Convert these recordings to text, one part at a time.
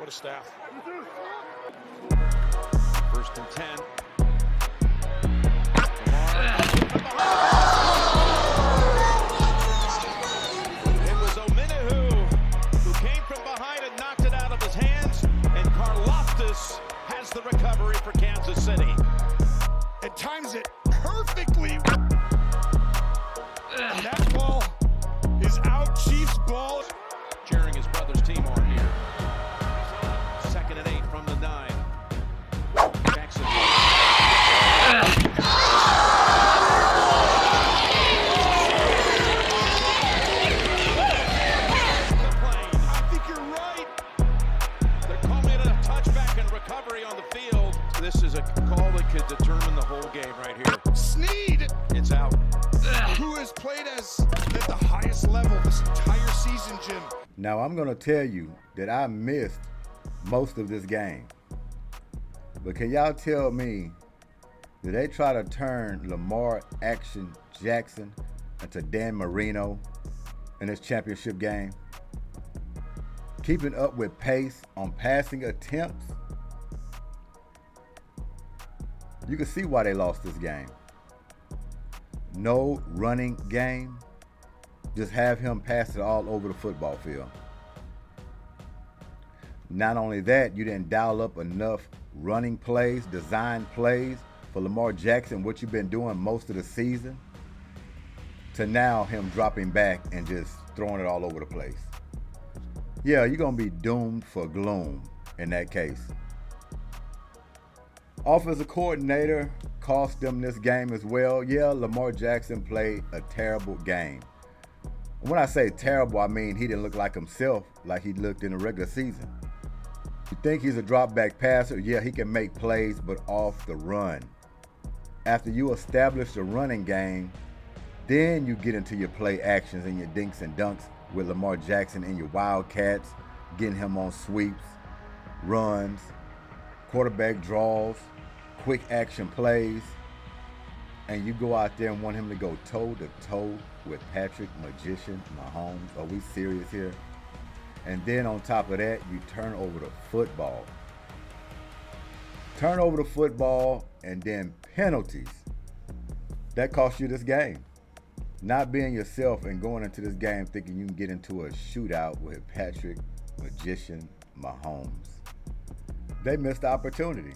What a staff. First and 10. It was Ominahu who came from behind and knocked it out of his hands, and Karlaftis has the recovery for Kansas City. And times it perfectly. And that ball is out. Chiefs ball. Cheering his brother's team on here. 2nd and 8 from the 9. Jackson. I think you're right. They're calling it a touchback and recovery on the field. This is a call that could determine the whole game right here. Snead, It's out. who has played at the highest level this entire season, Jim. Now, I'm going to tell you that I missed most of this game. But can y'all tell me, did they try to turn Lamar Action Jackson into Dan Marino in this championship game? Keeping up with pace on passing attempts? You can see why they lost this game. No running game. Just have him pass it all over the football field. Not only that, you didn't dial up enough running plays, design plays for Lamar Jackson, what you've been doing most of the season, to now him dropping back and just throwing it all over the place. Yeah, you're going to be doomed for gloom in that case. Offensive coordinator cost them this game as well. Yeah, Lamar Jackson played a terrible game. When I say terrible, I mean he didn't look like himself like he looked in the regular season. You think he's a drop back passer? Yeah, he can make plays, but off the run. After you establish the running game, then you get into your play actions and your dinks and dunks with Lamar Jackson and your Wildcats, getting him on sweeps, runs, quarterback draws, quick action plays, and you go out there and want him to go toe-to-toe with Patrick Magician Mahomes. Are we serious here? And then on top of that, you turn over the football. Turn over the football and then penalties. That cost you this game. Not being yourself and going into this game thinking you can get into a shootout with Patrick Magician Mahomes. They missed the opportunity.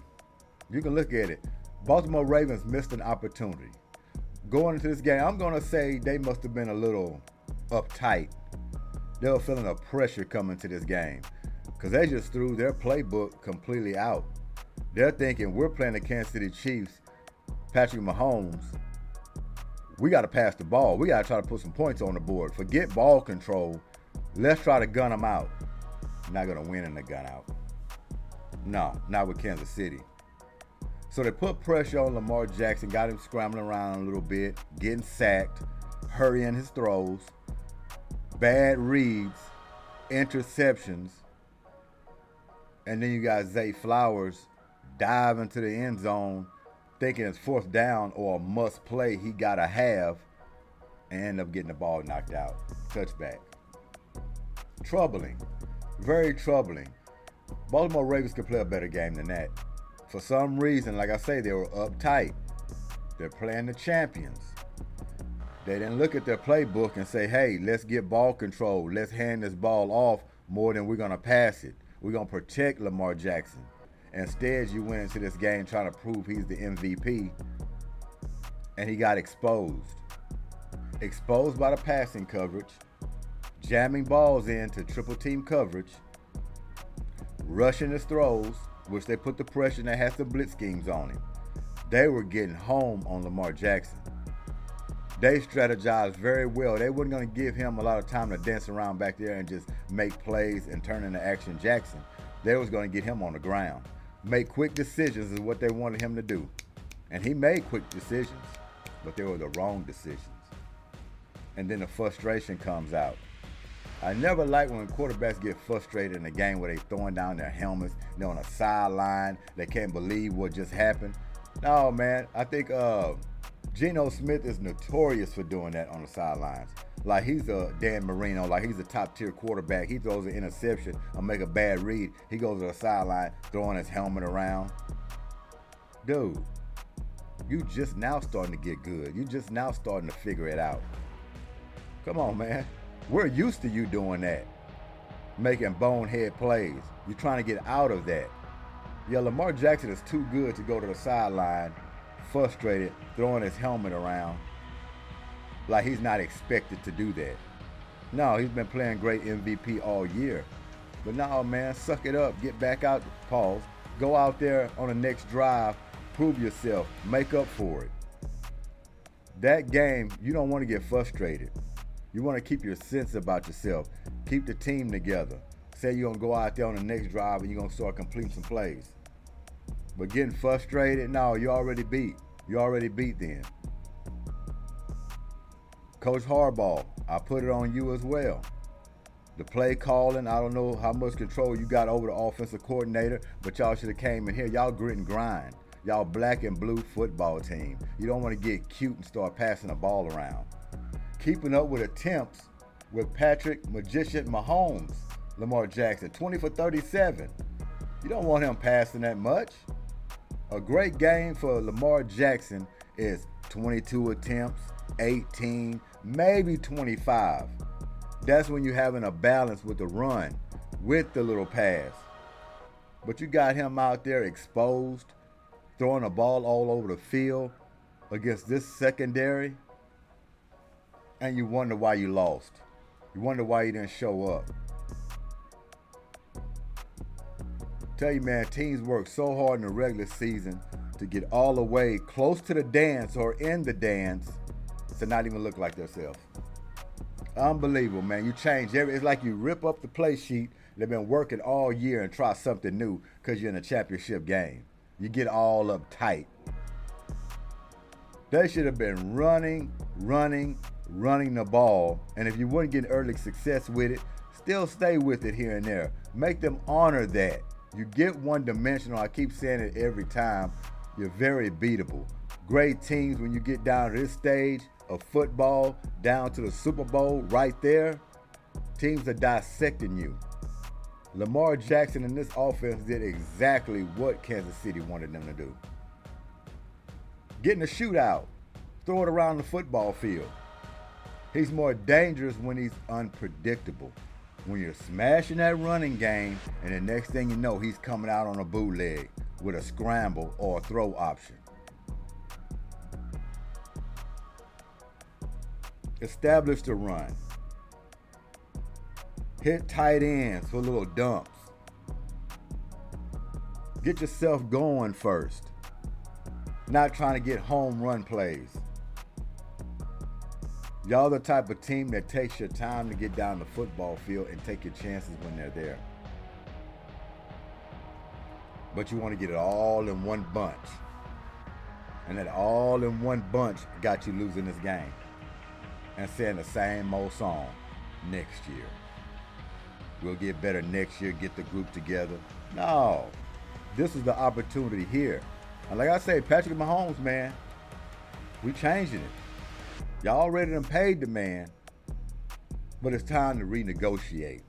You can look at it. Baltimore Ravens missed an opportunity. Going into this game, I'm going to say they must have been a little uptight. They were feeling a pressure coming to this game because they just threw their playbook completely out. They're thinking, we're playing the Kansas City Chiefs, Patrick Mahomes. We got to pass the ball. We got to try to put some points on the board. Forget ball control. Let's try to gun them out. Not going to win in the gun out. No, not with Kansas City. So they put pressure on Lamar Jackson, got him scrambling around a little bit, getting sacked, hurrying his throws, bad reads, interceptions, and then you got Zay Flowers dive into the end zone thinking it's 4th down or a must play he got to have, and end up getting the ball knocked out. Touchback. Troubling. Very troubling. Baltimore Ravens could play a better game than that. For some reason, like I say, they were uptight. They're playing the champions. They didn't look at their playbook and say, hey, let's get ball control. Let's hand this ball off more than we're going to pass it. We're going to protect Lamar Jackson. Instead, you went into this game trying to prove he's the MVP, and he got exposed. Exposed by the passing coverage, jamming balls into triple team coverage, rushing his throws, which they put the pressure and they had some blitz schemes on him. They were getting home on Lamar Jackson. They strategized very well. They weren't going to give him a lot of time to dance around back there and just make plays and turn into Action Jackson. They was going to get him on the ground. Make quick decisions is what they wanted him to do. And he made quick decisions, but they were the wrong decisions. And then the frustration comes out. I never like when quarterbacks get frustrated in a game where they throwing down their helmets, they're on a sideline, they can't believe what just happened. No, man, I think Geno Smith is notorious for doing that on the sidelines. like he's a Dan Marino, like he's a top-tier quarterback. He throws an interception or make a bad read. He goes to the sideline, throwing his helmet around. Dude, you just now starting to get good. You just now starting to figure it out. Come on, man. We're used to you doing that, making bonehead plays. You're trying to get out of that. Yeah, Lamar Jackson is too good to go to the sideline, frustrated, throwing his helmet around like he's not expected to do that. No, he's been playing great MVP all year. But no, man, suck it up. Get back out, pause. Go out there on the next drive, prove yourself, make up for it. That game, you don't want to get frustrated. You want to keep your sense about yourself. Keep the team together. Say you're going to go out there on the next drive and you're going to start completing some plays. But getting frustrated, no, you already beat. You already beat then. Coach Harbaugh, I put it on you as well. The play calling, I don't know how much control you got over the offensive coordinator, but y'all should have came in here. Y'all grit and grind. Y'all black and blue football team. You don't want to get cute and start passing the ball around. Keeping up with attempts with Patrick Magician Mahomes, Lamar Jackson, 20 for 37. You don't want him passing that much. A great game for Lamar Jackson is 22 attempts, 18, maybe 25. That's when you're having a balance with the run, with the little pass. But you got him out there exposed, throwing the ball all over the field against this secondary, and you wonder why you lost. You wonder why you didn't show up. Tell you, man, teams work so hard in the regular season to get all the way close to the dance or in the dance to not even look like themselves. Unbelievable, man. You change it's like you rip up the play sheet. They've been working all year and try something new because you're in a championship game. You get all uptight. They should have been running the ball. And if you weren't getting early success with it, still stay with it here and there. Make them honor that. You get one-dimensional. I keep saying it every time. You're very beatable. Great teams, when you get down to this stage of football, down to the Super Bowl right there, teams are dissecting you. Lamar Jackson and this offense did exactly what Kansas City wanted them to do. Get in a shootout. Throw it around the football field. He's more dangerous when he's unpredictable. When you're smashing that running game, and the next thing you know, he's coming out on a bootleg with a scramble or a throw option. Establish the run. Hit tight ends for little dumps. Get yourself going first. Not trying to get home run plays. Y'all the type of team that takes your time to get down the football field and take your chances when they're there. But you want to get it all in one bunch. And that all in one bunch got you losing this game. And saying the same old song next year. We'll get better next year, get the group together. No. This is the opportunity here. And like I say, Patrick Mahomes, man, we changing it. Y'all already done paid the man, but it's time to renegotiate.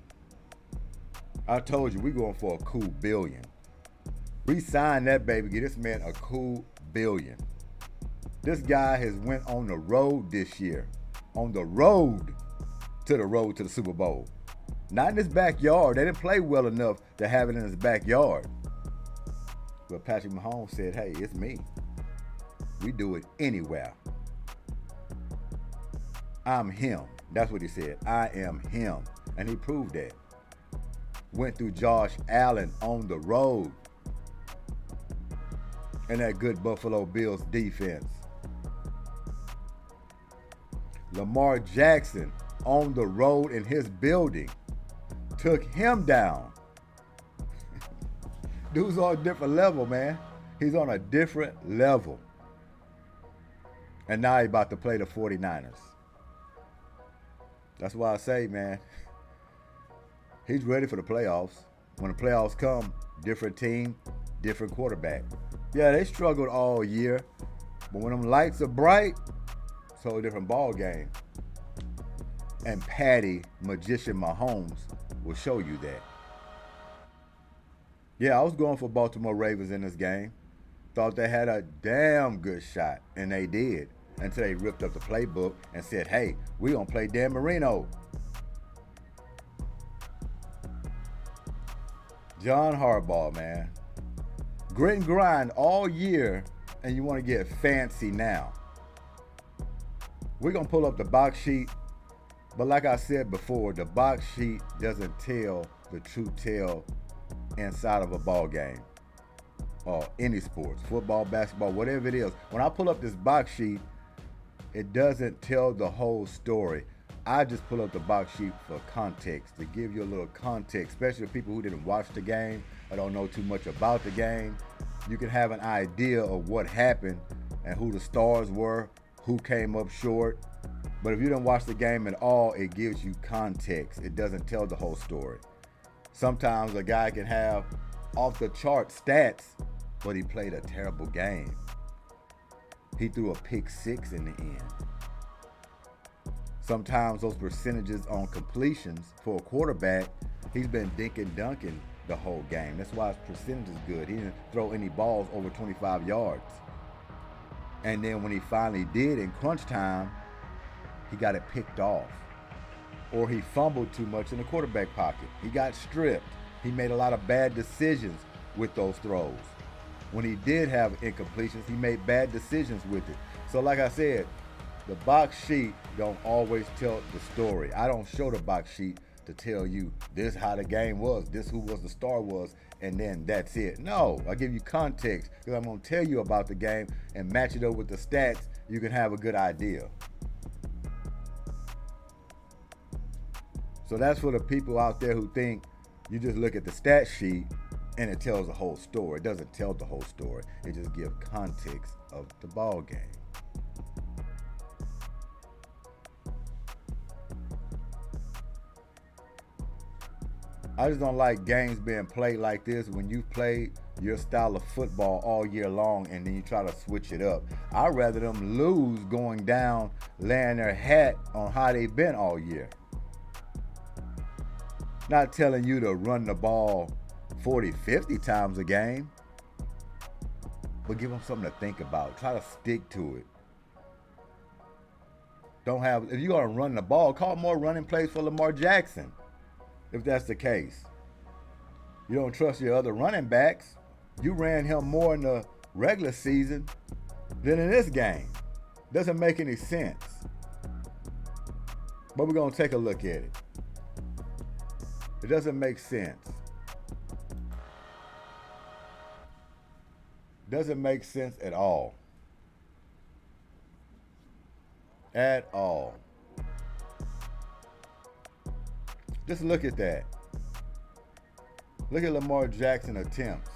I told you, we going for a cool billion. Re-sign that baby, get this man a cool billion. This guy has went on the road this year. On the road to the Super Bowl. Not in his backyard. They didn't play well enough to have it in his backyard. But Patrick Mahomes said, hey, it's me. We do it anywhere. I'm him. That's what he said. I am him. And he proved that. Went through Josh Allen on the road. And that good Buffalo Bills defense. Lamar Jackson on the road in his building. Took him down. Dude's on a different level, man. He's on a different level. And now he's about to play the 49ers. That's why I say, man, he's ready for the playoffs. When the playoffs come, different team, different quarterback. Yeah, they struggled all year, but when them lights are bright, it's a whole different ball game. And Patty, magician Mahomes, will show you that. Yeah, I was going for Baltimore Ravens in this game. Thought they had a damn good shot, and they did, until they ripped up the playbook and said, hey, we're going to play Dan Marino. John Harbaugh, man. Grit and grind all year, and you want to get fancy now. We're going to pull up the box sheet, but like I said before, the box sheet doesn't tell the true tale inside of a ball game or any sports, football, basketball, whatever it is. When I pull up this box sheet, it doesn't tell the whole story. I just pull up the box sheet for context, to give you a little context, especially people who didn't watch the game or don't know too much about the game. You can have an idea of what happened and who the stars were, who came up short. But if you didn't watch the game at all, it gives you context. It doesn't tell the whole story. Sometimes a guy can have off the chart stats, but he played a terrible game. He threw a pick 6 in the end. Sometimes those percentages on completions for a quarterback, he's been dinking dunking the whole game. That's why his percentage is good. He didn't throw any balls over 25 yards. And then when he finally did in crunch time, he got it picked off. Or he fumbled too much in the quarterback pocket. He got stripped. He made a lot of bad decisions with those throws. When he did have incompletions, he made bad decisions with it. So like I said, the box sheet don't always tell the story. I don't show the box sheet to tell you this how the game was, this who was the star was, and then that's it. No, I give you context because I'm going to tell you about the game and match it up with the stats. You can have a good idea. So that's for the people out there who think you just look at the stat sheet and it tells the whole story. It doesn't tell the whole story. It just gives context of the ball game. I just don't like games being played like this when you played your style of football all year long and then you try to switch it up. I'd rather them lose going down, laying their hat on how they've been all year. Not telling you to run the ball 40, 50 times a game, but give them something to think about. Try to stick to it. If you're going to run the ball, call more running plays for Lamar Jackson. If that's the case. You don't trust your other running backs. You ran him more in the regular season than in this game. Doesn't make any sense. But we're going to take a look at it. It doesn't make sense. Doesn't make sense at all. At all. Just look at that. Look at Lamar Jackson attempts.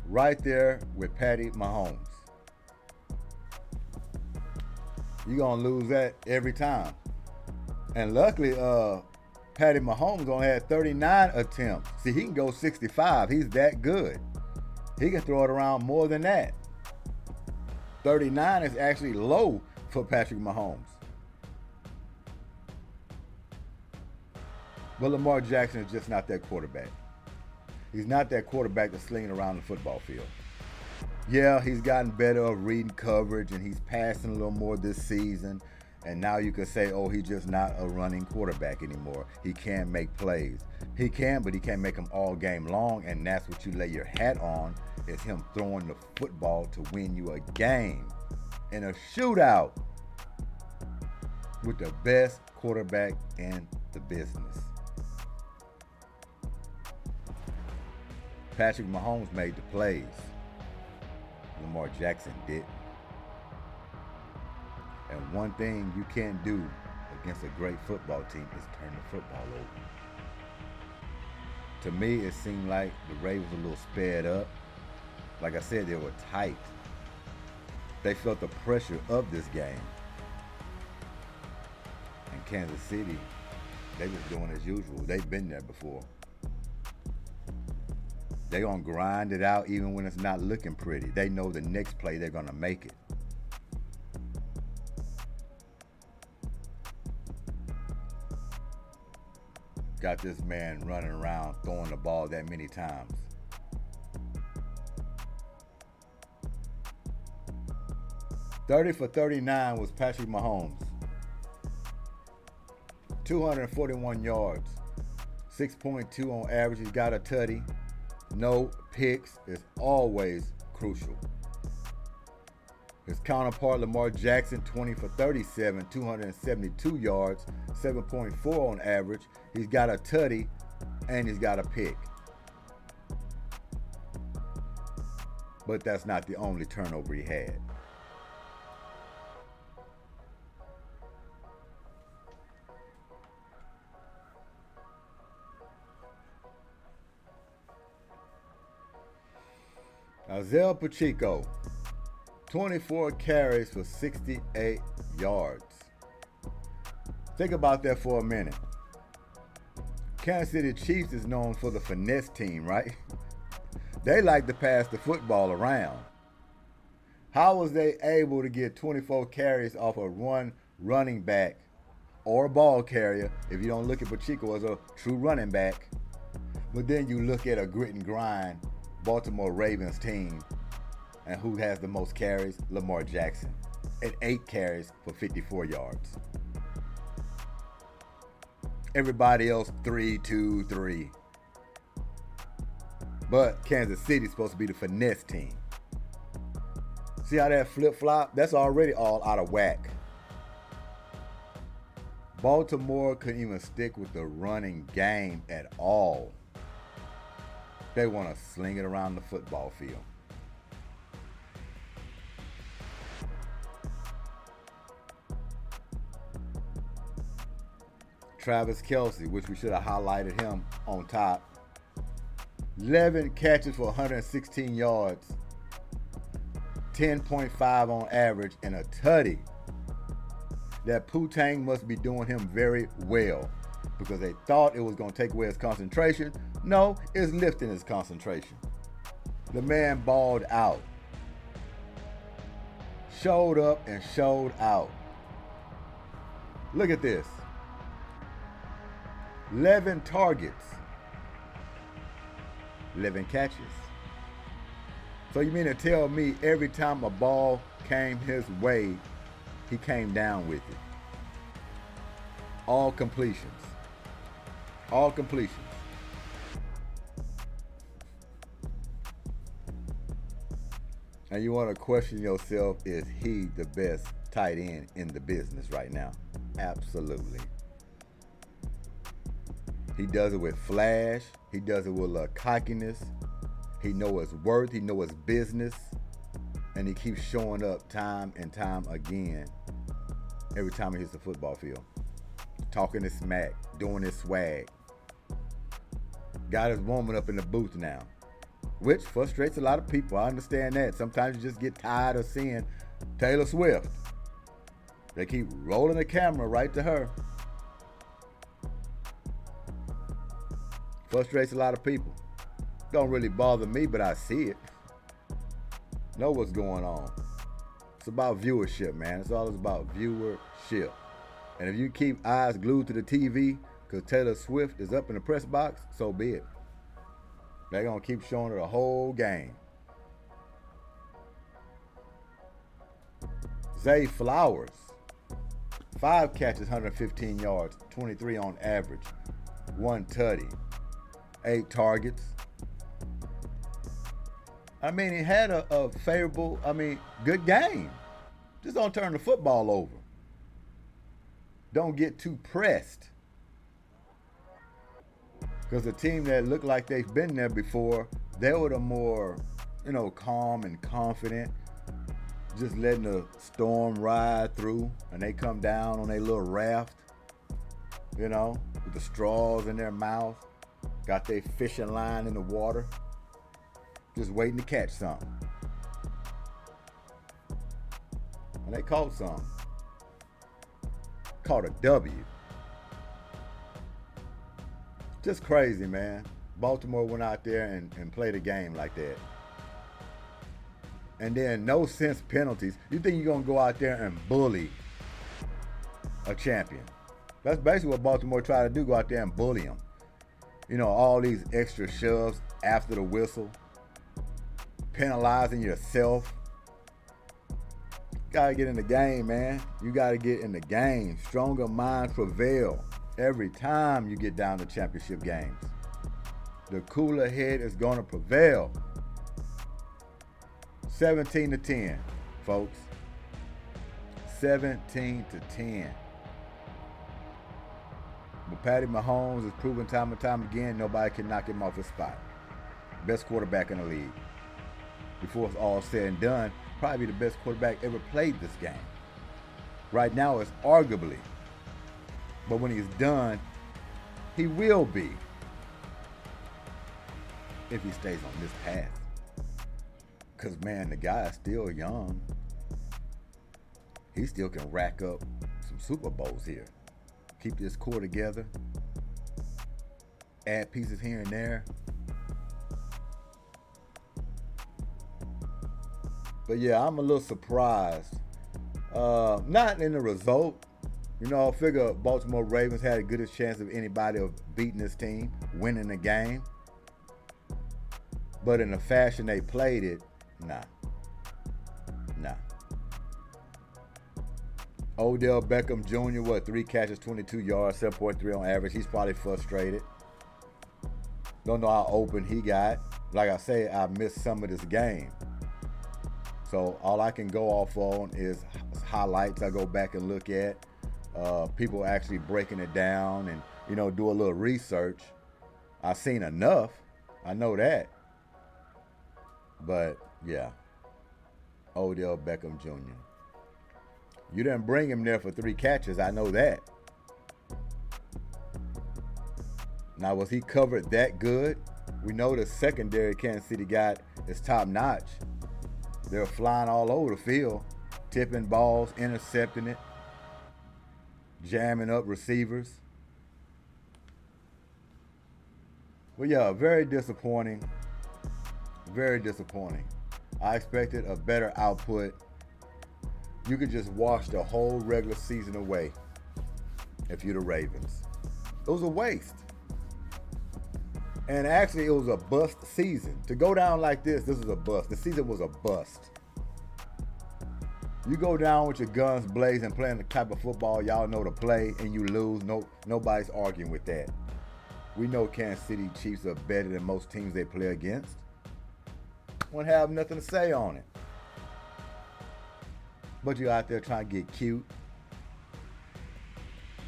Right there with Patty Mahomes. You're going to lose that every time. And luckily, Patty Mahomes only had 39 attempts. See, he can go 65. He's that good. He can throw it around more than that. 39 is actually low for Patrick Mahomes. But Lamar Jackson is just not that quarterback. He's not that quarterback that's slinging around the football field. Yeah, he's gotten better at reading coverage and he's passing a little more this season. And now you could say, oh, he's just not a running quarterback anymore. He can make plays. He can, but he can't make them all game long. And that's what you lay your hat on, is him throwing the football to win you a game in a shootout with the best quarterback in the business. Patrick Mahomes made the plays. Lamar Jackson didn't. And one thing you can't do against a great football team is turn the football over. To me, it seemed like the Ravens were a little sped up. Like I said, they were tight. They felt the pressure of this game. And Kansas City, they was doing as usual. They've been there before. They're going to grind it out even when it's not looking pretty. They know the next play they're going to make it. got this man running around throwing the ball that many times. "30 for 39 was Patrick Mahomes. 241 yards, 6.2 on average. He's got a tutty. No picks is always crucial. His counterpart, Lamar Jackson, 20 for 37, 272 yards, 7.4 on average. He's got a tutty and he's got a pick. But that's not the only turnover he had. Isaiah Pacheco, 24 carries for 68 yards. Think about that for a minute. Kansas City Chiefs is known for the finesse team, right? They like to pass the football around. How was they able to get 24 carries off a running back or a ball carrier if you don't look at Pacheco as a true running back? But then you look at a grit and grind Baltimore Ravens team, and who has the most carries? Lamar Jackson at 8 carries for 54 yards. Everybody else 3, 2, 3. But Kansas City's supposed to be the finesse team. See how that flip-flop? That's already all out of whack. Baltimore couldn't even stick with the running game at all. They want to sling it around the football field. Travis Kelce, which we should have highlighted him on top. 11 catches for 116 yards. 10.5 on average and a tutty. That Poo-Tang must be doing him very well because they thought it was going to take away his concentration. No, it's lifting his concentration. The man balled out. Showed up and showed out. Look at this. 11 targets. 11 catches. So you mean to tell me every time a ball came his way, he came down with it? All completions. All completions. And you want to question yourself, is he the best tight end in the business right now? Absolutely. He does it with flash. He does it with cockiness. He knows his worth. He knows his business. And he keeps showing up time and time again every time he hits the football field. Talking his smack, doing his swag. Got his woman up in the booth now, which frustrates a lot of people. I understand that. Sometimes you just get tired of seeing Taylor Swift. They keep rolling the camera right to her. Frustrates a lot of people. Don't really bother me, but I see it. Know what's going on. It's about viewership, man. It's all about viewership. And if you keep eyes glued to the TV because Taylor Swift is up in the press box, so be it. They're going to keep showing her the whole game. Zay Flowers. 5 catches, 115 yards, 23 on average. 1 tutty. 8 targets. I mean, he had a favorable, good game. Just don't turn the football over. Don't get too pressed. Because the team that looked like they've been there before, they were the more, calm and confident. Just letting the storm ride through. And they come down on their little raft, with the straws in their mouth. Got their fishing line in the water. Just waiting to catch something. And they caught some. Caught a W. Just crazy, man. Baltimore went out there and played a game like that. And then no sense penalties. You think you're going to go out there and bully a champion. That's basically what Baltimore tried to do, go out there and bully him. all these extra shoves after the whistle, penalizing yourself. Gotta get in the game, man. You gotta get in the game. Stronger minds prevail every time you get down to championship games. The cooler head is gonna prevail. 17-10, folks. 17-10. But Patty Mahomes has proven time and time again nobody can knock him off his spot. Best quarterback in the league. Before it's all said and done, probably the best quarterback ever played this game. Right now it's arguably. But when he's done, he will be. If he stays on this path. Because, man, the guy is still young. He still can rack up some Super Bowls here. Keep this core together. Add pieces here and there. But, yeah, I'm a little surprised. Not in the result. I figure Baltimore Ravens had the goodest chance of anybody of beating this team, winning the game. But in the fashion they played it, nah. Odell Beckham Jr., 3 catches, 22 yards, 7.3 on average. He's probably frustrated. Don't know how open he got. Like I say, I missed some of this game. So all I can go off on is highlights I go back and look at. People actually breaking it down and, do a little research. I've seen enough. I know that. But, yeah, Odell Beckham Jr. You didn't bring him there for 3 catches. I know that. Now, was he covered that good? We know the secondary Kansas City got is top notch. They're flying all over the field, tipping balls, intercepting it, jamming up receivers. Well, yeah, very disappointing. Very disappointing. I expected a better output. You could just wash the whole regular season away if you're the Ravens. It was a waste. And actually, it was a bust season. To go down like this was a bust. The season was a bust. You go down with your guns blazing, playing the type of football y'all know to play, and you lose. Nobody's arguing with that. We know Kansas City Chiefs are better than most teams they play against. Won't have nothing to say on it. But you're out there trying to get cute,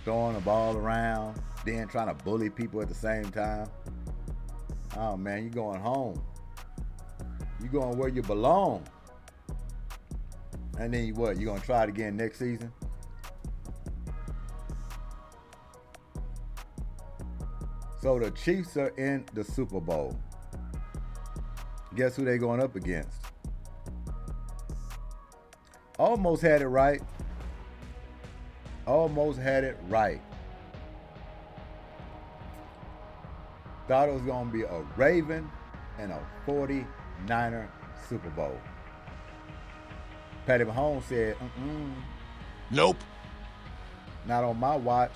throwing the ball around, then trying to bully people at the same time. Oh man, you're going home. You're going where you belong. And then what? You're going to try it again next season? So the Chiefs are in the Super Bowl. Guess who they going up against? Almost had it right. Almost had it right. Thought it was going to be a Raven and a 49er Super Bowl. Patty Mahomes said, Nope. Not on my watch.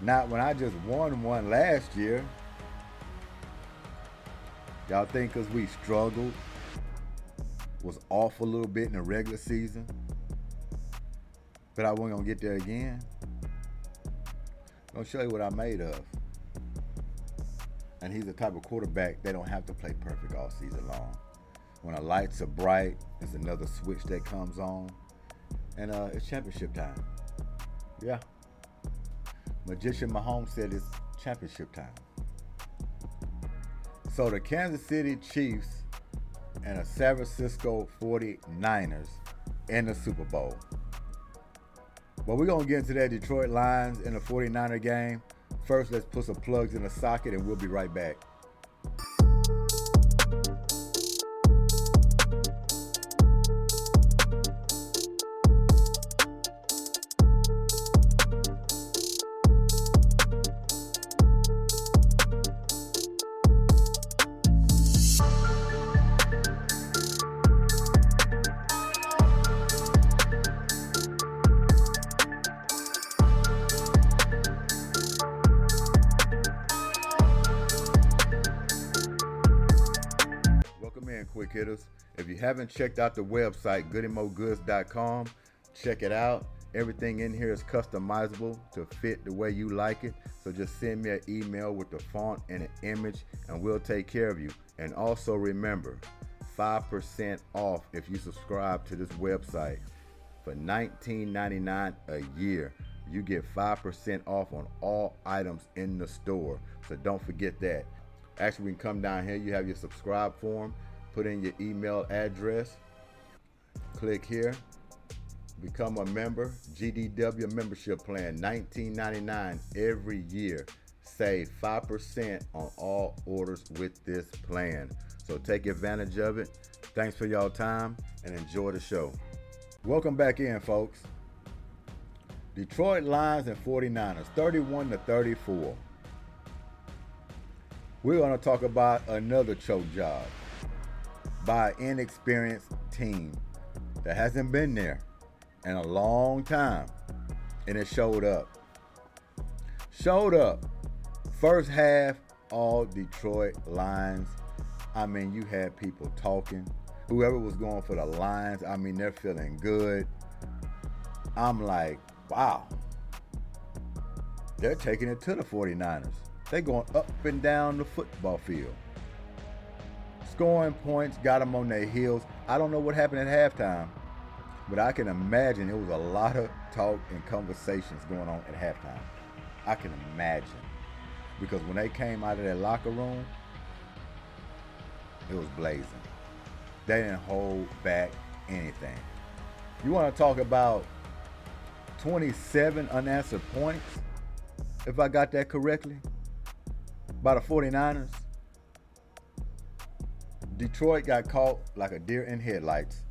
Not when I just won one last year. Y'all think because we struggled, was off a little bit in the regular season, but I wasn't going to get there again? I'm going to show you what I'm made of. And he's the type of quarterback that don't have to play perfect all season long. When the lights are bright, there's another switch that comes on. And it's championship time. Yeah. Magician Mahomes said it's championship time. So the Kansas City Chiefs and the San Francisco 49ers in the Super Bowl. But we're going to get into that Detroit Lions in the 49er game. First, let's put some plugs in the socket and we'll be right back. quick hitters. If you haven't checked out the website, goodymogoods.com, check it out. Everything in here is customizable to fit the way you like it. So just send me an email with the font and an image and we'll take care of you. And also remember, 5% off if you subscribe to this website. For $19.99 a year, you get 5% off on all items in the store. So don't forget that. Actually, we can come down here. You have your subscribe form. Put in your email address. Click here. Become a member. GDW membership plan, $19.99 every year. Save 5% on all orders with this plan. So take advantage of it. Thanks for y'all time and enjoy the show. Welcome back in, folks. Detroit Lions and 49ers, 31-34. We're going to talk about another choke job by an inexperienced team that hasn't been there in a long time, and it showed up. First half, all Detroit Lions. I mean, you had people talking. Whoever was going for the Lions, I mean, they're feeling good. I'm like, wow. They're taking it to the 49ers. They're going up and down the football field. Scoring points, got them on their heels. I don't know what happened at halftime, but I can imagine it was a lot of talk and conversations going on at halftime. I can imagine. Because when they came out of their locker room, it was blazing. They didn't hold back anything. You want to talk about 27 unanswered points, if I got that correctly, by the 49ers? Detroit got caught like a deer in headlights.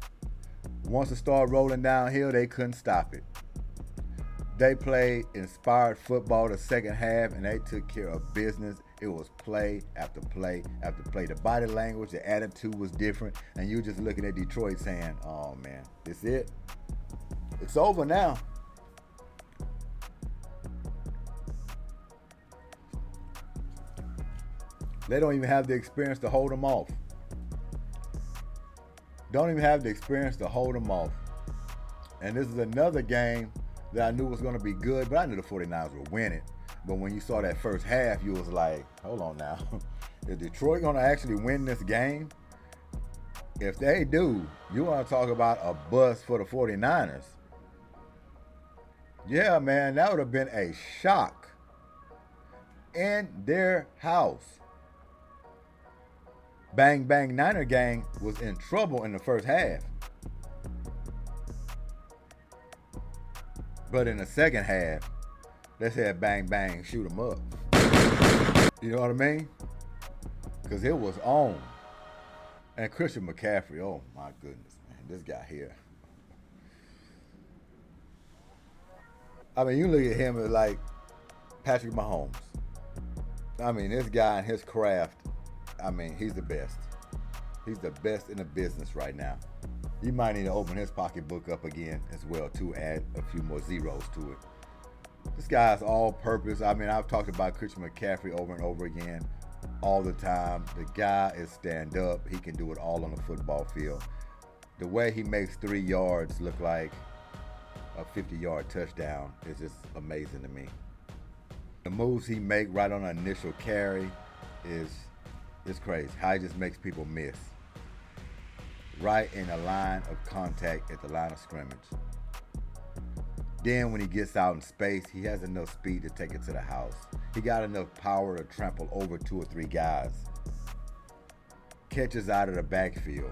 Once it started rolling downhill, they couldn't stop it. They played inspired football the second half, and they took care of business. It was play after play after play. The body language, the attitude was different, and you were just looking at Detroit saying, oh man, this it? It's over now. They don't even have the experience to hold them off. And this is another game that I knew was going to be good, but I knew the 49ers would win it. But when you saw that first half, you was like, hold on now. Is Detroit going to actually win this game? If they do, you want to talk about a bust for the 49ers. Yeah, man, that would have been a shock in their house. Bang Bang Niner Gang was in trouble in the first half. But in the second half, they said bang bang, shoot them up. You know what I mean? Because it was on. And Christian McCaffrey, oh my goodness, man, this guy here. I mean, you look at him as like Patrick Mahomes. I mean, this guy and his craft, I mean, he's the best. He's the best in the business right now. He might need to open his pocketbook up again as well to add a few more zeros to it. This guy's all purpose. I mean, I've talked about Christian McCaffrey over and over again all the time. The guy is stand up. He can do it all on the football field. The way he makes 3 yards look like a 50-yard touchdown is just amazing to me. The moves he make right on an initial carry is crazy. How he just makes people miss. Right in the line of contact at the line of scrimmage. Then when he gets out in space, he has enough speed to take it to the house. He got enough power to trample over 2 or 3 guys. Catches out of the backfield.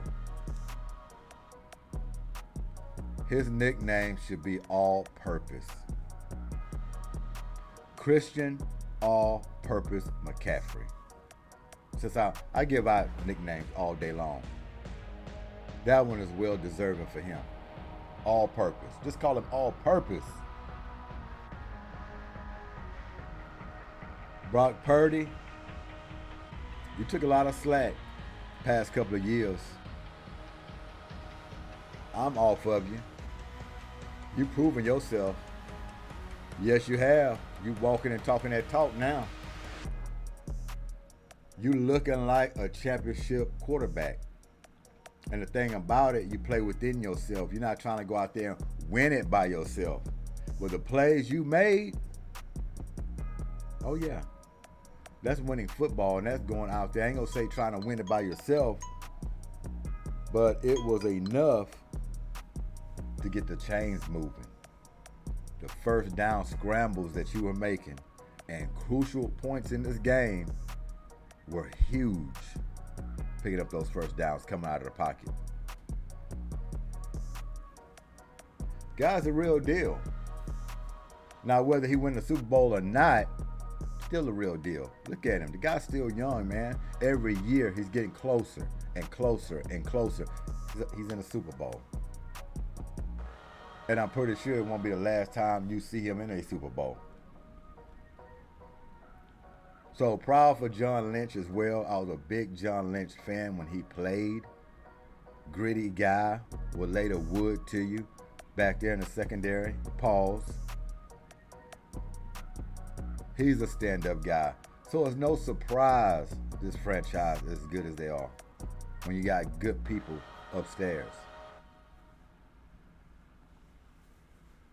His nickname should be All Purpose. Christian All Purpose McCaffrey. Since I give out nicknames all day long. That one is well deserving for him. All Purpose. Just call him All Purpose. Brock Purdy, you took a lot of slack past couple of years. I'm off of you. You proven yourself. Yes, you have. You walking and talking that talk now. You looking like a championship quarterback. And the thing about it, you play within yourself. You're not trying to go out there and win it by yourself. With the plays you made, oh yeah, that's winning football, and that's going out there. I ain't gonna say trying to win it by yourself, but it was enough to get the chains moving. The first down scrambles that you were making and crucial points in this game were huge. Picking up those first downs coming out of the pocket. Guy's a real deal. Now, whether he win the Super Bowl or not, still a real deal. Look at him. The guy's still young, man. Every year he's getting closer and closer and closer. He's in the Super Bowl. And I'm pretty sure it won't be the last time you see him in a Super Bowl. So proud for John Lynch as well. I was a big John Lynch fan when he played. Gritty guy, will lay the wood to you. Back there in the secondary, pause. He's a stand-up guy. So it's no surprise this franchise is as good as they are when you got good people upstairs.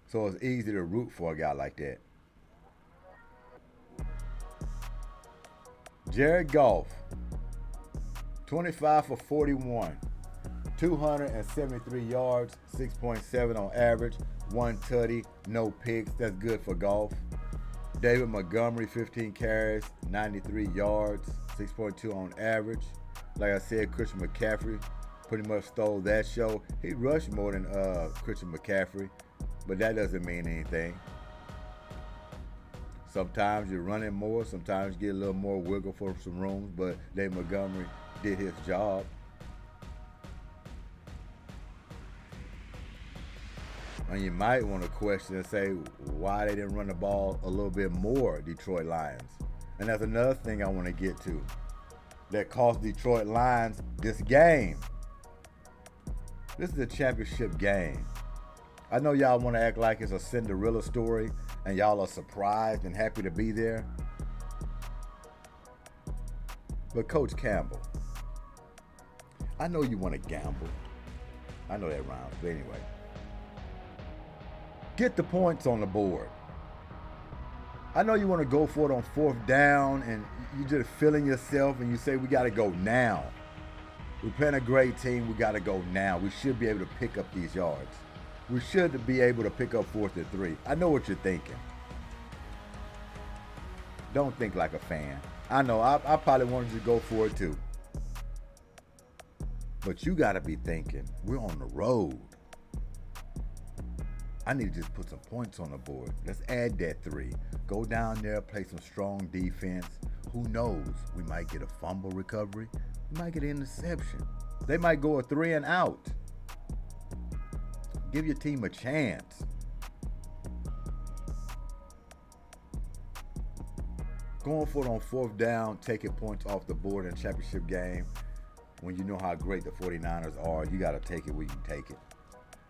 So it's easy to root for a guy like that. Jared Goff, 25 for 41, 273 yards, 6.7 on average, 1 tutty, no picks. That's good for Goff. David Montgomery, 15 carries, 93 yards, 6.2 on average. Like I said, Christian McCaffrey pretty much stole that show. He rushed more than Christian McCaffrey, but that doesn't mean anything. Sometimes you're running more, sometimes you get a little more wiggle for some rooms, but David Montgomery did his job. And you might want to question and say why they didn't run the ball a little bit more, Detroit Lions. And that's another thing I want to get to that cost Detroit Lions this game. This is a championship game. I know y'all want to act like it's a Cinderella story and y'all are surprised and happy to be there. But Coach Campbell, I know you want to gamble. I know that rhymes, but anyway. Get the points on the board. I know you want to go for it on 4th down and you're just feeling yourself and you say, we got to go now. We're playing a great team. We got to go now. We should be able to pick up these yards. We should be able to pick up 4th and 3. I know what you're thinking. Don't think like a fan. I know, I probably wanted you to go for it too. But you got to be thinking, we're on the road. I need to just put some points on the board. Let's add that 3. Go down there, play some strong defense. Who knows? We might get a fumble recovery. We might get an interception. They might go a 3 and out. Give your team a chance. Going for it on 4th down, taking points off the board in a championship game. When you know how great the 49ers are, you got to take it where you can take it.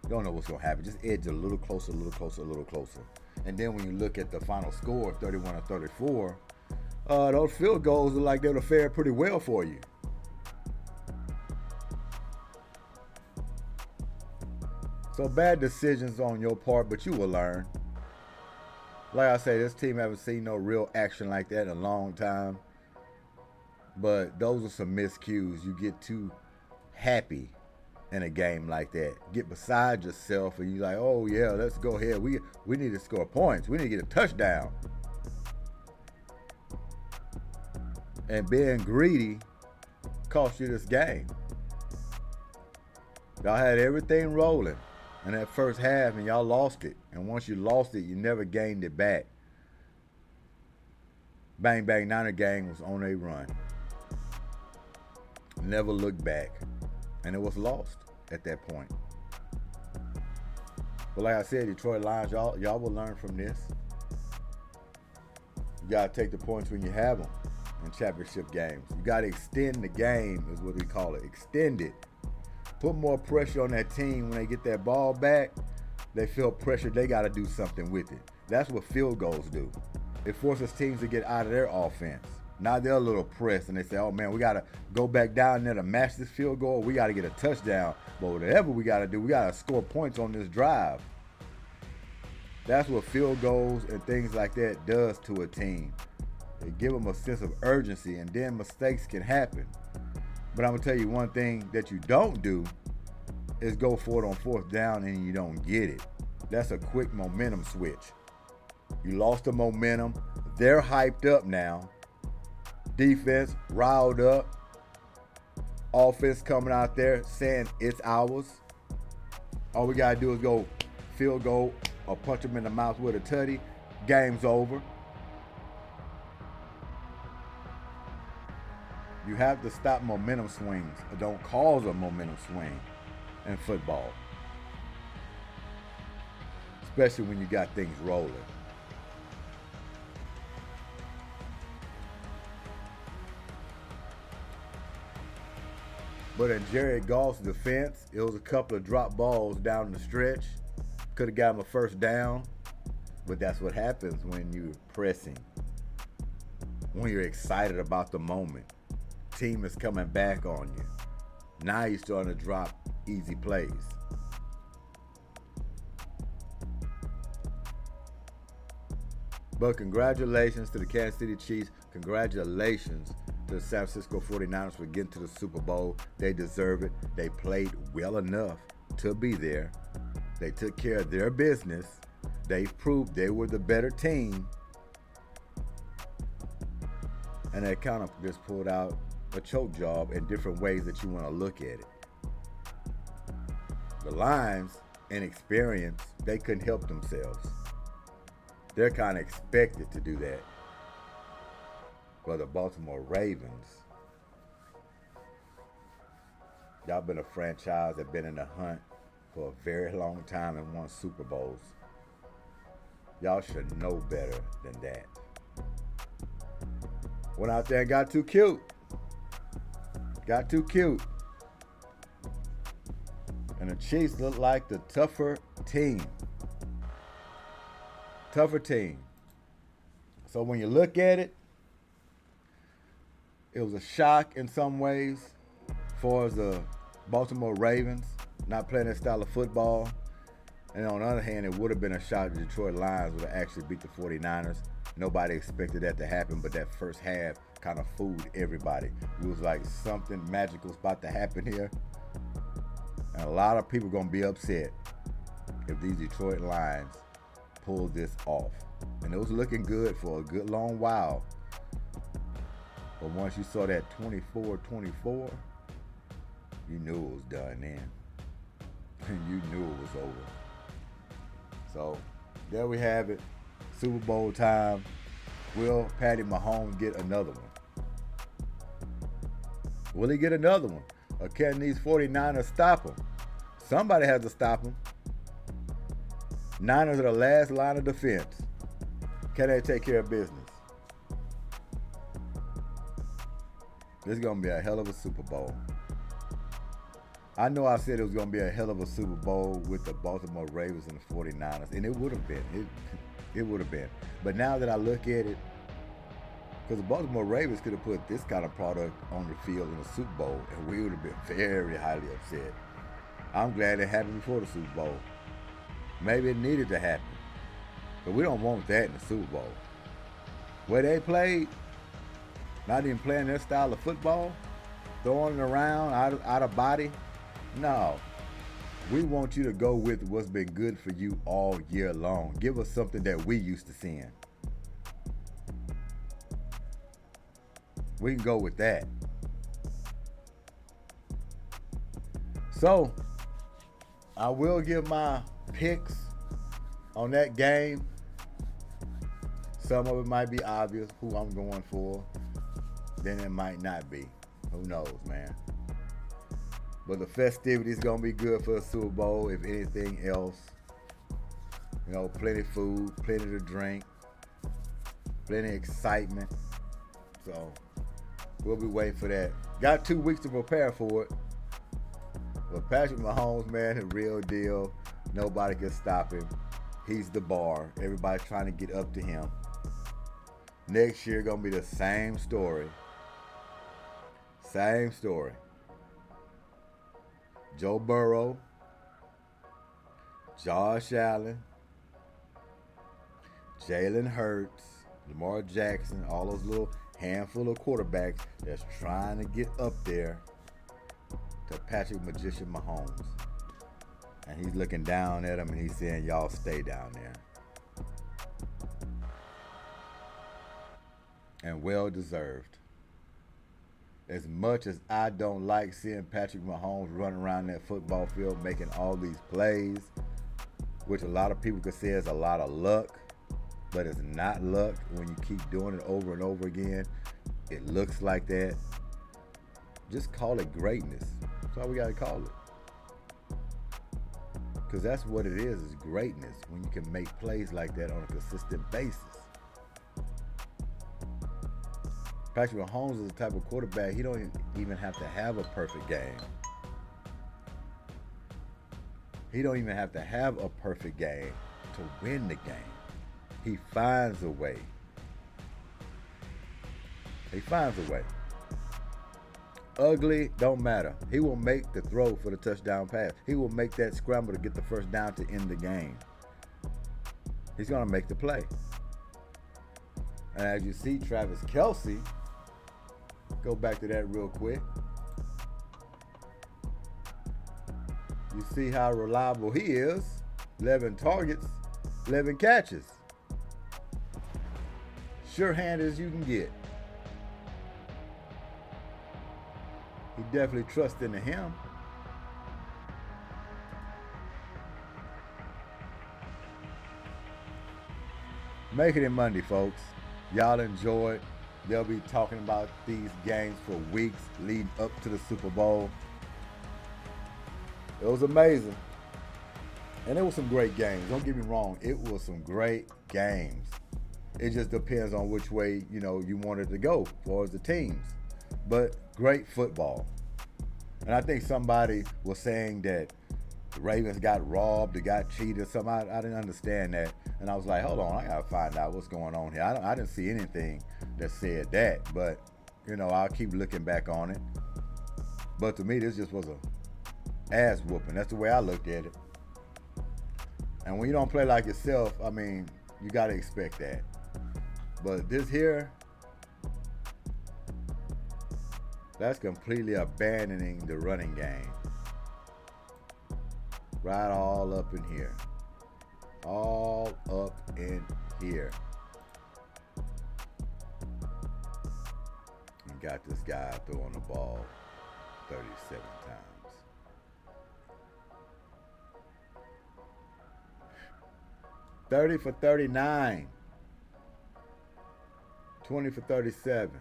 You don't know what's going to happen. Just edge a little closer, a little closer, a little closer. And then when you look at the final score, 31-34, those field goals look like they would have fared pretty well for you. So bad decisions on your part, but you will learn. Like I say, this team haven't seen no real action like that in a long time. But those are some miscues. You get too happy in a game like that. Get beside yourself and you're like, oh yeah, let's go ahead. We need to score points. We need to get a touchdown. And being greedy cost you this game. Y'all had everything rolling in that first half and y'all lost it. And once you lost it, you never gained it back. Bang Bang Niner gang was on a run. Never looked back. And it was lost at that point. But like I said, Detroit Lions, y'all will learn from this. You got to take the points when you have them in championship games. You got to extend the game is what we call it. Extend it. Put more pressure on that team when they get that ball back. They feel pressure. They got to do something with it. That's what field goals do. It forces teams to get out of their offense. Now they're a little pressed, and they say, oh, man, we got to go back down there to match this field goal. We got to get a touchdown. But whatever we got to do, we got to score points on this drive. That's what field goals and things like that does to a team. They give them a sense of urgency, and then mistakes can happen. But I'm going to tell you one thing that you don't do is go for it on fourth down and you don't get it. That's a quick momentum switch. You lost the momentum. They're hyped up now. Defense riled up. Offense coming out there saying it's ours. All we got to do is go field goal or punch them in the mouth with a tutty. Game's over. You have to stop momentum swings. Don't cause a momentum swing in football. Especially when you got things rolling. But in Jared Goff's defense, it was a couple of drop balls down the stretch. Could have got him a first down. But that's what happens when you're pressing. When you're excited about the moment. Team is coming back on you. Now you're starting to drop easy plays. But congratulations to the Kansas City Chiefs. Congratulations to the San Francisco 49ers for getting to the Super Bowl. They deserve it. They played well enough to be there. They took care of their business. They've proved they were the better team. And they kind of just pulled out a choke job in different ways that you want to look at it. The Lions, Inexperience, they couldn't help themselves. They're kind of expected to do that. But the Baltimore Ravens, y'all been a franchise that been in the hunt for a very long time and won Super Bowls. Y'all should know better than that. Went out there and got too cute. Got too cute. And the Chiefs look like the tougher team. Tougher team. So when you look at it, it was a shock in some ways as far as the Baltimore Ravens not playing that style of football. And on the other hand, it would have been a shock the Detroit Lions would have actually beat the 49ers. Nobody expected that to happen, but that first half kind of fooled everybody. It was like something magical is about to happen here. And a lot of people are going to be upset if these Detroit Lions pull this off. And it was looking good for a good long while. But once you saw that 24-24, you knew it was done then. And you knew it was over. So there we have it. Super Bowl time. Will Patty Mahomes get another one? Will he get another one? Or can these 49ers stop him? Somebody has to stop him. Niners are the last line of defense. Can they take care of business? This is going to be a hell of a Super Bowl. I know I said it was going to be a hell of a Super Bowl with the Baltimore Ravens and the 49ers, and it would have been. It would have been. But now that I look at it, because the Baltimore Ravens could have put this kind of product on the field in the Super Bowl, and we would have been very highly upset. I'm glad it happened before the Super Bowl. Maybe it needed to happen. But we don't want that in the Super Bowl. Where they played, not even playing their style of football, throwing it around out of body. No. We want you to go with what's been good for you all year long. Give us something that we used to seeing. We can go with that. So, I will give my picks on that game. Some of it might be obvious who I'm going for. Then it might not be. Who knows, man. But the festivity is going to be good for the Super Bowl, if anything else. You know, plenty of food, plenty to drink, plenty of excitement. So, we'll be waiting for that. Got 2 weeks to prepare for it. But Patrick Mahomes, man, the real deal. Nobody can stop him. He's the bar. Everybody's trying to get up to him. Next year gonna be the same story. Same story. Joe Burrow, Josh Allen, Jalen Hurts, Lamar Jackson, all those little handful of quarterbacks that's trying to get up there to Patrick Magician Mahomes. And he's looking down at him and he's saying, y'all stay down there. And well deserved. As much as I don't like seeing Patrick Mahomes run around that football field making all these plays, which a lot of people could say is a lot of luck, but it's not luck when you keep doing it over and over again. It looks like that. Just call it greatness. That's all we got to call it. Because that's what it is greatness, when you can make plays like that on a consistent basis. Patrick Mahomes is the type of quarterback, he don't even have to have a perfect game. He don't even have to have a perfect game to win the game. He finds a way. He finds a way. Ugly, don't matter. He will make the throw for the touchdown pass. He will make that scramble to get the first down to end the game. He's going to make the play. And as you see, Travis Kelce, go back to that real quick. You see how reliable he is. 11 targets, 11 catches. Sure-handed as you can get. He definitely trusts into him. Making it Monday, folks. Y'all enjoy it. They'll be talking about these games for weeks leading up to the Super Bowl. It was amazing. And it was some great games. Don't get me wrong. It was some great games. It just depends on which way, you wanted to go as far as the teams. But great football. And I think somebody was saying that the Ravens got robbed, they got cheated or something. I didn't understand that. And I was like, hold on, I got to find out what's going on here. I didn't see anything that said that. But, I'll keep looking back on it. But to me, this just was a ass whooping. That's the way I looked at it. And when you don't play like yourself, you got to expect that. But this here, that's completely abandoning the running game. Right all up in here. All up in here. And got this guy throwing the ball 37 times. $30 for 39. 20 for 37.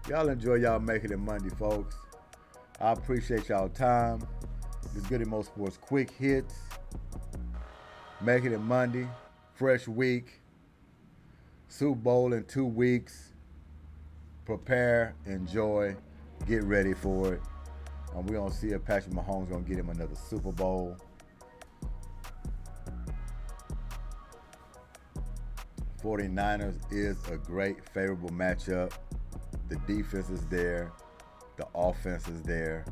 Y'all enjoy y'all making it Monday, folks. I appreciate y'all time. This Goodymo Sports Quick Hits. Making it Monday. Fresh week. Super Bowl in 2 weeks. Prepare, enjoy, get ready for it. And we're going to see if Patrick Mahomes going to get him another Super Bowl. '49ers is a great, favorable matchup. The defense is there. The offense is there.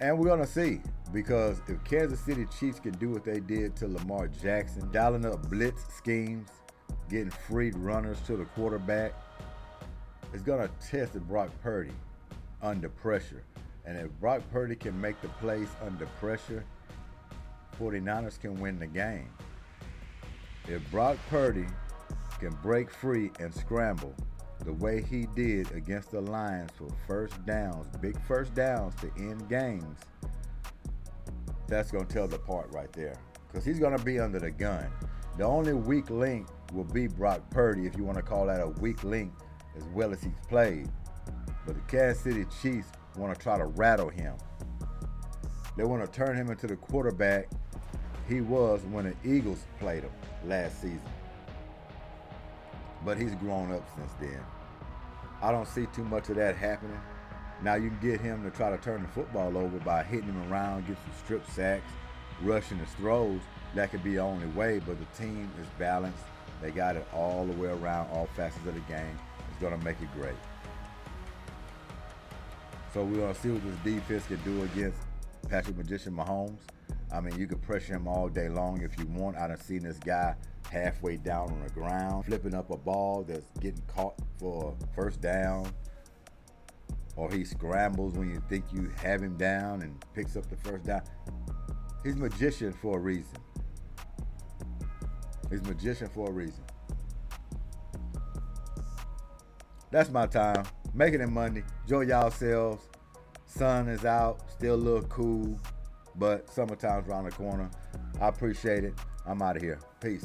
And we're going to see, because if Kansas City Chiefs can do what they did to Lamar Jackson, dialing up blitz schemes, getting free runners to the quarterback, it's going to test Brock Purdy under pressure. And if Brock Purdy can make the plays under pressure, 49ers can win the game. If Brock Purdy can break free and scramble the way he did against the Lions for first downs, big first downs to end games, that's going to tell the part right there. Because he's going to be under the gun. The only weak link will be Brock Purdy, if you want to call that a weak link, as well as he's played. But the Kansas City Chiefs want to try to rattle him. They want to turn him into the quarterback he was when the Eagles played him last season. But he's grown up since then. I don't see too much of that happening. Now you can get him to try to turn the football over by hitting him around, get some strip sacks, rushing his throws. That could be the only way, but the team is balanced. They got it all the way around, all facets of the game. It's going to make it great. So we're going to see what this defense can do against Patrick Magician Mahomes. I mean, you can pressure him all day long if you want. I done seen this guy halfway down on the ground, flipping up a ball that's getting caught for a first down. Or he scrambles when you think you have him down and picks up the first down. He's magician for a reason. He's magician for a reason. That's my time. Making it Monday. Enjoy yourselves. Sun is out. Still a little cool. But summertime's around the corner. I appreciate it. I'm out of here. Peace.